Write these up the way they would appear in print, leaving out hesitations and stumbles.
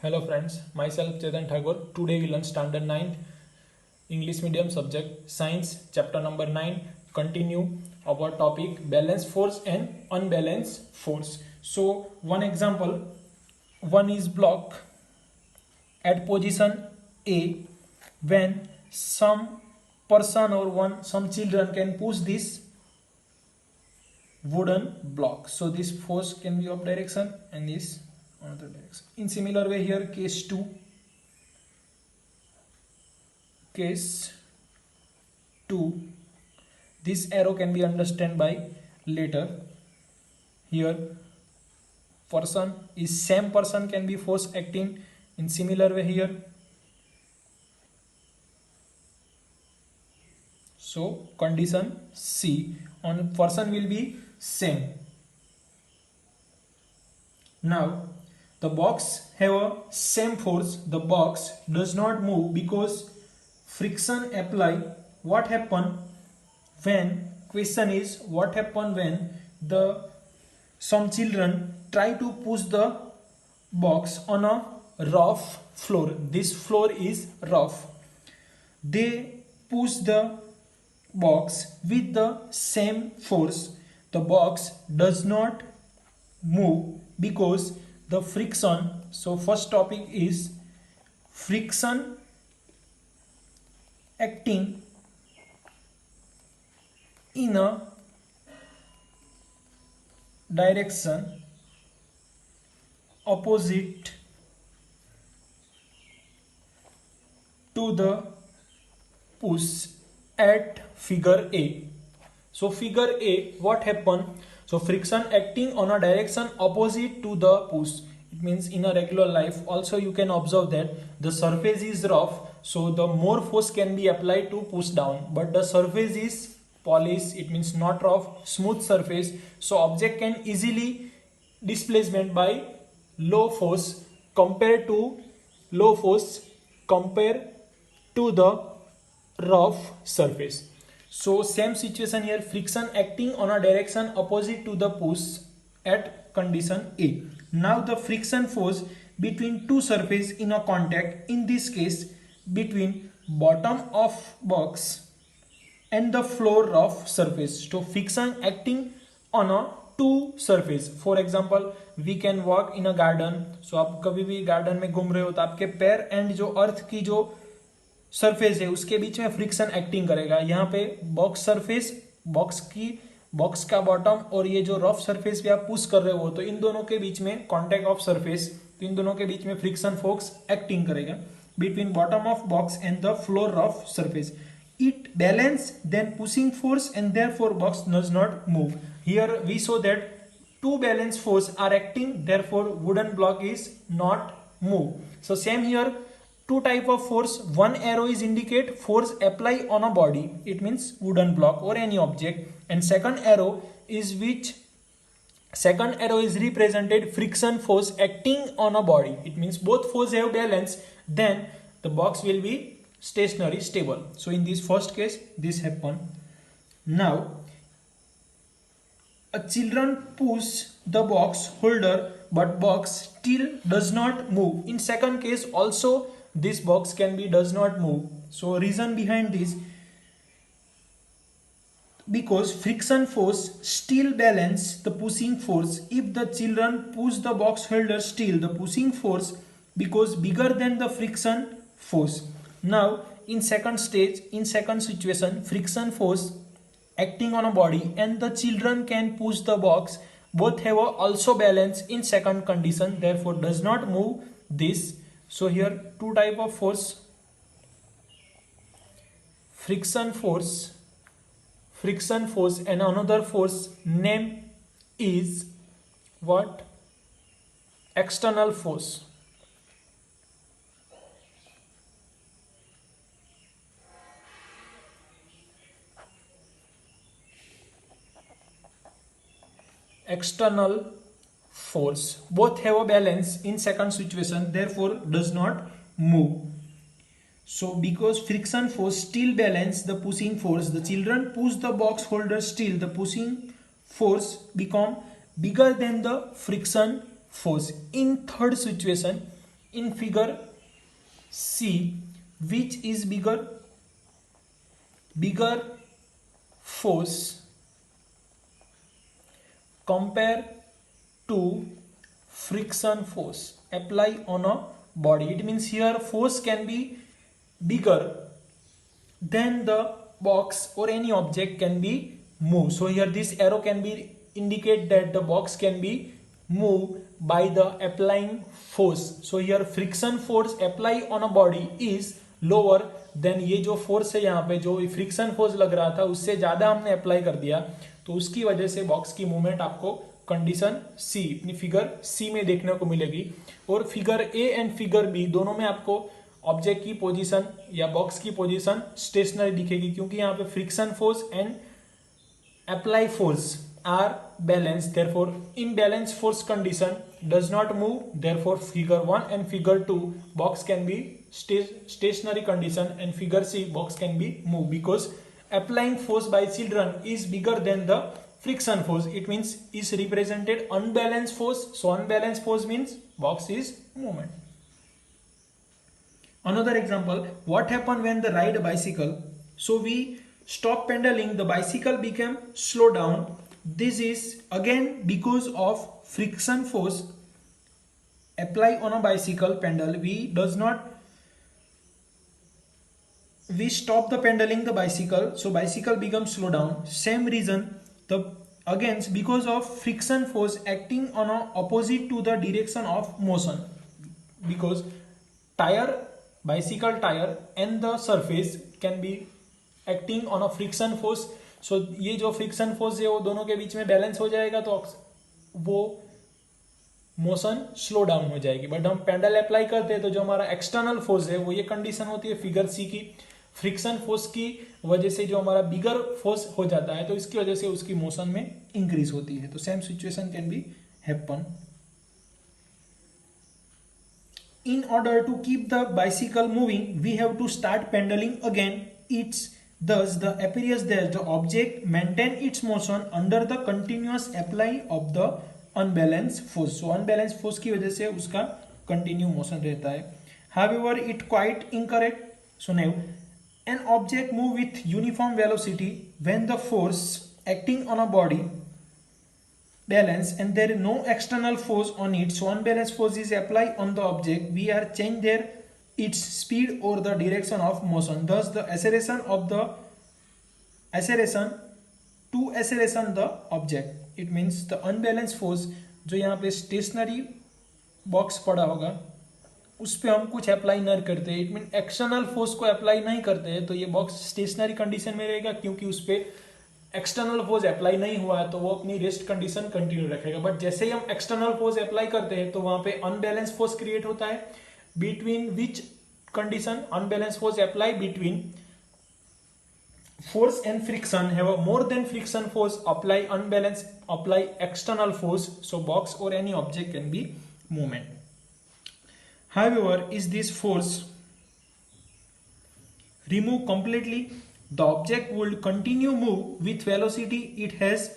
Hello friends, myself Chetan Thakur. Today we learn standard 9 English medium subject science chapter number 9. Continue our topic balanced force and unbalanced force. So one example, one is block at position A when some person or some children can push this wooden block. So this force can be of direction and this another direction. In similar way here case 2, this arrow can be understood by later. Here person is same person can be force acting in similar way here. So condition C on person will be same. Now the box have a same force. The box does not move because friction apply. What happen when, question is what happen when the some children try to push the box on a rough floor. This floor is rough. They push the box with the same force. The box does not move because the friction. So first topic is friction acting in a direction opposite to the push at figure A. So figure A, what happened? So friction acting on a direction opposite to the push. It means in a regular life also you can observe that the surface is rough, so the more force can be applied to push down, but the surface is polished, it means not rough, smooth surface, so object can easily displacement by low force compared to the rough surface. So same situation here, friction acting on a direction opposite to the push at condition A. Now the friction force between two surfaces in a contact, in this case between bottom of box and the floor rough surface. So friction acting on a two surface. For example we can walk in a garden. So आप कभी भी garden में घूम रहे हो तो आपके पैर एंड जो अर्थ की जो सरफेस है उसके बीच में फ्रिक्शन एक्टिंग करेगा. यहाँ पे बॉक्स सरफेस, बॉक्स का बॉटम और ये जो रफ सरफेस पे आप पुश कर रहे हो तो इन दोनों के बीच में कांटेक्ट ऑफ सरफेस, तो इन दोनों के बीच में फ्रिक्शन फोर्स एक्टिंग करेगा between bottom of box and the floor rough surface. It balance then pushing force and therefore box does not move. Here we show that two balance force are acting, therefore wooden block is not move. So same here, two type of force. One arrow is indicate force apply on a body, it means wooden block or any object, and second arrow is represented friction force acting on a body. It means both force have balance, then the box will be stationary, stable. So in this first case this happen. Now a children push the box holder but box still does not move. In second case also this box can be does not move. So reason behind this, because friction force still balance the pushing force. If the children push the box holder, still the pushing force because bigger than the friction force. Now in second situation, friction force acting on a body and the children can push the box, both have also balance in second condition, therefore does not move this. So here two type of force, friction force and another force name is what? External force. External force, both have a balance in second situation, therefore does not move. So because friction force still balance the pushing force, the children push the box holder, still the pushing force become bigger than the friction force. In third situation, in figure C, which is bigger force compare to friction force apply on a body. It means here force can be bigger than the box or any object can be moved. So here this arrow can be indicate that the box can be moved by the applying force. So here friction force apply on a body is lower than ये जो force है यहाँ पे जो friction force लग रहा था उससे ज्यादा हमने अप्लाई कर दिया, तो उसकी वजह से बॉक्स की मूवमेंट आपको कंडीशन सी अपनी फिगर सी में देखने को मिलेगी। और figure A and figure B दोनों में आपको ऑब्जेक्ट की पोजीशन या बॉक्स की पोजीशन स्टेशनरी दिखेगी, क्योंकि यहाँ पे friction force and apply force are balanced, therefore imbalanced force condition does not move, therefore figure 1 and figure 2 box can be stationary condition and figure C box can be moved because applying force by children is bigger than the friction force. It means is represented unbalanced force, so unbalanced force means box is movement. Another example, what happened when the ride bicycle? So we stop pedaling, the bicycle became slow down. This is again because of friction force apply on a bicycle pedal. We stop the pedaling the bicycle, so bicycle becomes slow down. Same reason, the again because of friction force acting on a opposite to the direction of motion, because bicycle tire and the surface can be acting on a friction force. सो ये जो friction force है वो दोनों के बीच में balance हो जाएगा तो वो मोशन स्लो डाउन हो जाएगी। बट हम पेडल अप्लाई करते हैं तो जो हमारा एक्सटर्नल फोर्स है वो ये कंडीशन होती है फिगर सी की, फ्रिक्शन फोर्स की वजह से जो हमारा बिगर फोर्स हो जाता है तो इसकी वजह से उसकी मोशन में इंक्रीज होती है। तो same situation can be happen. In order to keep the bicycle moving, we have to start pedaling again. Thus, the appears that the object maintain its motion under the continuous apply of the unbalanced force. So, unbalanced force की वजह से उसका continue motion रहता है. However, it quite incorrect. So now, an object move with uniform velocity when the force acting on a body balance and there is no external force on it. So, unbalanced force is applied on the object. We are change their its speed or the direction of motion. Thus the acceleration the object. It means the unbalanced force जो यहाँ पे stationery box पड़ा होगा उस पर हम कुछ apply नहीं करते, इट मीन एक्सटर्नल फोर्स को अप्लाई नहीं करते तो ये बॉक्स स्टेशनरी कंडीशन में रहेगा, क्योंकि उस पर एक्सटर्नल फोर्स अप्लाई नहीं हुआ है तो वो अपनी रेस्ट कंडीशन कंटिन्यू रखेगा। बट जैसे ही हम एक्सटर्नल फोर्स अप्लाई करते हैं तो वहां पे अनबैलेंस फोर्स क्रिएट होता है, between which condition unbalanced force apply between force and friction have a more than friction force apply external force, so box or any object can be movement. However, is this force removed completely, the object will continue move with velocity it has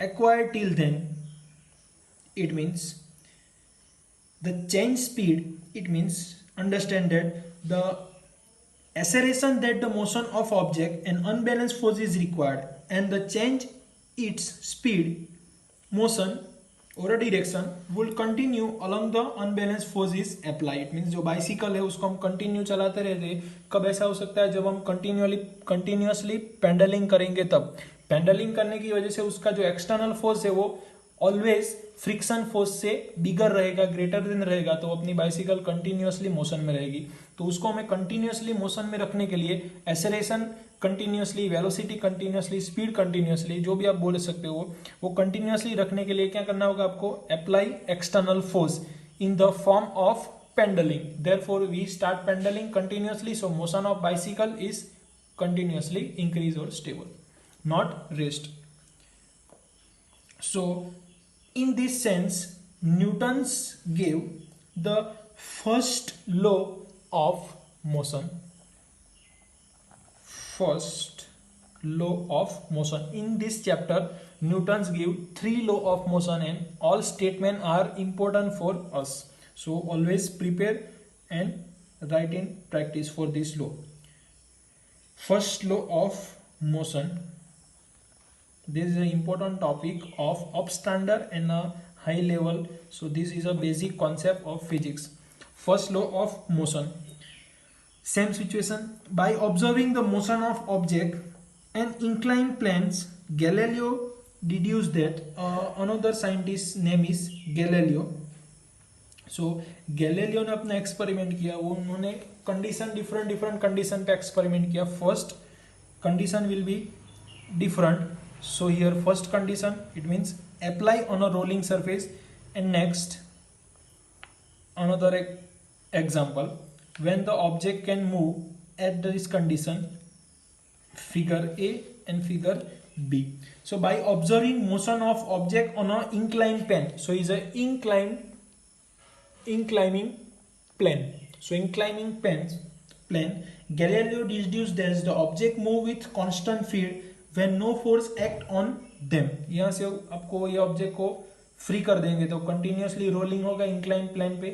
acquired till then. It means the change speed, it means understand that the acceleration that the motion of object and unbalanced force is required and the change its speed, motion or a direction will continue along the unbalanced force is applied. It means जो bicycle है उसको हम continue चलाते रहते, कब ऐसा हो सकता है जब हम कंटिन्यूअसली पेडलिंग करेंगे, तब पेडलिंग करने की वजह से उसका जो एक्सटर्नल फोर्स है वो ऑलवेज फ्रिक्शन फोर्स से बिगर रहेगा, ग्रेटर देन रहेगा, तो अपनी बाइसिकल कंटिन्यूअसली मोशन में रहेगी। तो उसको हमें कंटिन्यूअसली मोशन में रखने के लिए acceleration continuously, velocity continuously, speed continuously, जो भी आप बोल सकते हो वो कंटिन्यूअसली रखने के लिए क्या करना होगा आपको, apply external force in the form of pedalling. Therefore we start pedalling continuously, so motion of bicycle is continuously increase और stable, not rest. So in this sense, Newton's gave the first law of motion. First law of motion. In this chapter, Newton's gave 3 law of motion and all statements are important for us. So always prepare and write in practice for this law. First law of motion. This is an important topic of upstander and a high level. So this is a basic concept of physics. First law of motion. Same situation. By observing the motion of object and inclined planes, Galileo deduced that another scientist's name is Galileo. So Galileo ने अपना experiment किया, वो उन्होंने condition different condition पे experiment किया. First condition will be different. So here first condition it means apply on a rolling surface and next another example when the object can move at this condition, figure A and figure B. So by observing motion of object on a inclined plane, so is a inclining plane. So inclining plane, Galileo deduced that the object move with constant speed when no force act on them. यहाँ से आपको ये object को free कर देंगे तो continuously rolling होगा inclined plane पे.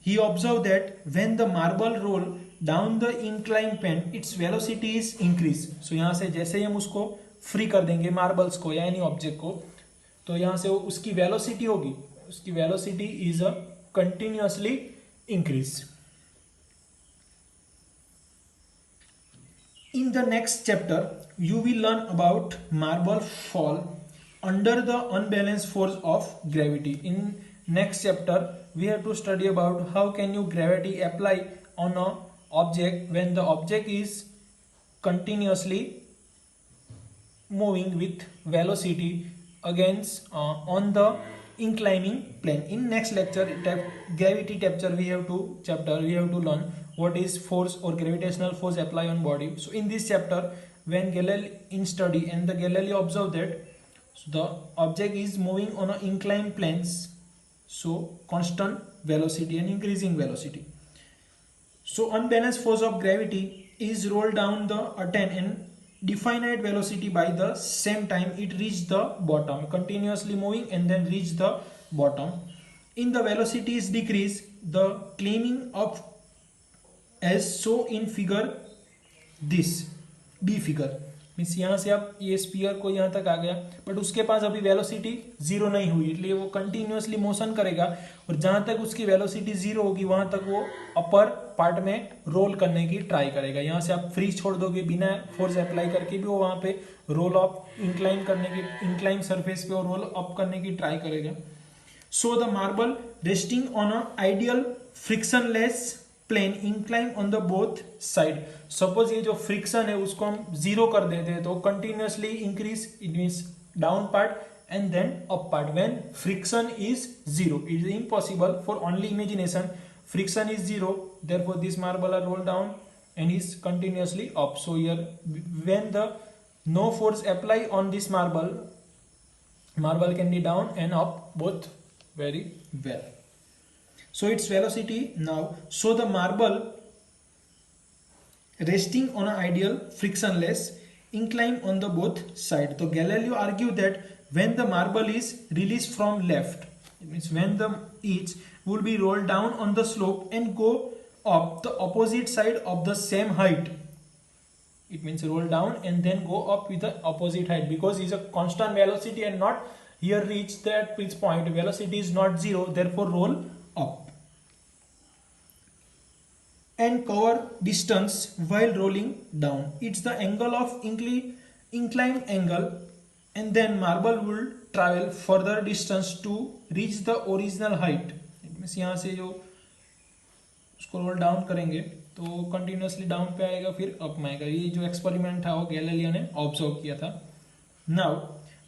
He observed that when the marble roll down the inclined plane, its velocity is increased. So यहाँ से जैसे ही हम उसको फ्री कर देंगे मार्बल्स को या एनी ऑब्जेक्ट को, तो यहाँ से उसकी वेलोसिटी होगी, उसकी velocity is a continuously increase. In the next chapter, you will learn about marble fall under the unbalanced force of gravity. In next chapter, we have to study about how can you gravity apply on a object when the object is continuously moving with velocity against on the inclining plane. In next lecture, gravity chapter, we have to learn what is force or gravitational force apply on body. So in this chapter, when Galileo in study and the Galileo observed that the object is moving on an inclined planes, so constant velocity and increasing velocity. So unbalanced force of gravity is rolled down the attain and definite velocity by the same time it reach the bottom, continuously moving and then reach the bottom. In the velocity is decreased, the climbing up as so in figure this B figure. Means यहाँ से आप ये spear को यहाँ तक आ गया, but उसके पास अभी वेलोसिटी जीरो नहीं हुई, इसलिए वो कंटिन्यूअसली मोशन करेगा और जहाँ तक उसकी वेलोसिटी जीरो होगी वहां तक वो अपर पार्ट में रोल करने की ट्राई करेगा. यहाँ से आप फ्री छोड़ दोगे बिना फोर्स अप्लाई करके भी वो वहां पे रोल अप इंक्लाइन सरफेस पे वो रोल अप करने की ट्राई करेगा. So the marble resting on a ideal frictionless plane incline on the both side. Suppose ये जो फ्रिक्शन है उसको हम जीरो कर देते हैं तो continuously increase, it means down part and then up part. When friction is zero, it is impossible for only imagination. Friction is zero, therefore this marble are rolled down and is continuously up. So here when the no force apply on this marble can be down and up both very well. So its velocity now, so the marble resting on an ideal frictionless incline on the both side. So Galileo argued that when the marble is released from left, it means when the each would be rolled down on the slope and go up the opposite side of the same height. It means roll down and then go up with the opposite height, because it's a constant velocity and not here reach that pitch point. Velocity is not zero, therefore roll up. And cover distance while rolling down. It's the angle of inclined angle, and then marble will travel further distance to reach the original height. It means यहाँ से जो उसको roll down करेंगे तो continuously down पे आएगा फिर up में आएगा. ये जो एक्सपेरिमेंट था वो गैलीलियो ने ऑब्जर्व किया था. Now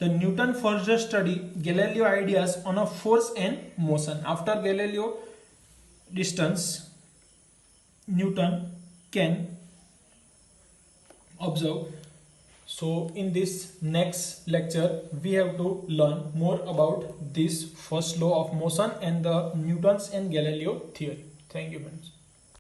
the Newton further study Galileo ideas on a force and motion. After Galileo distance, Newton can observe. So in this next lecture we have to learn more about this first law of motion and the Newton's and Galileo theory. Thank you friends.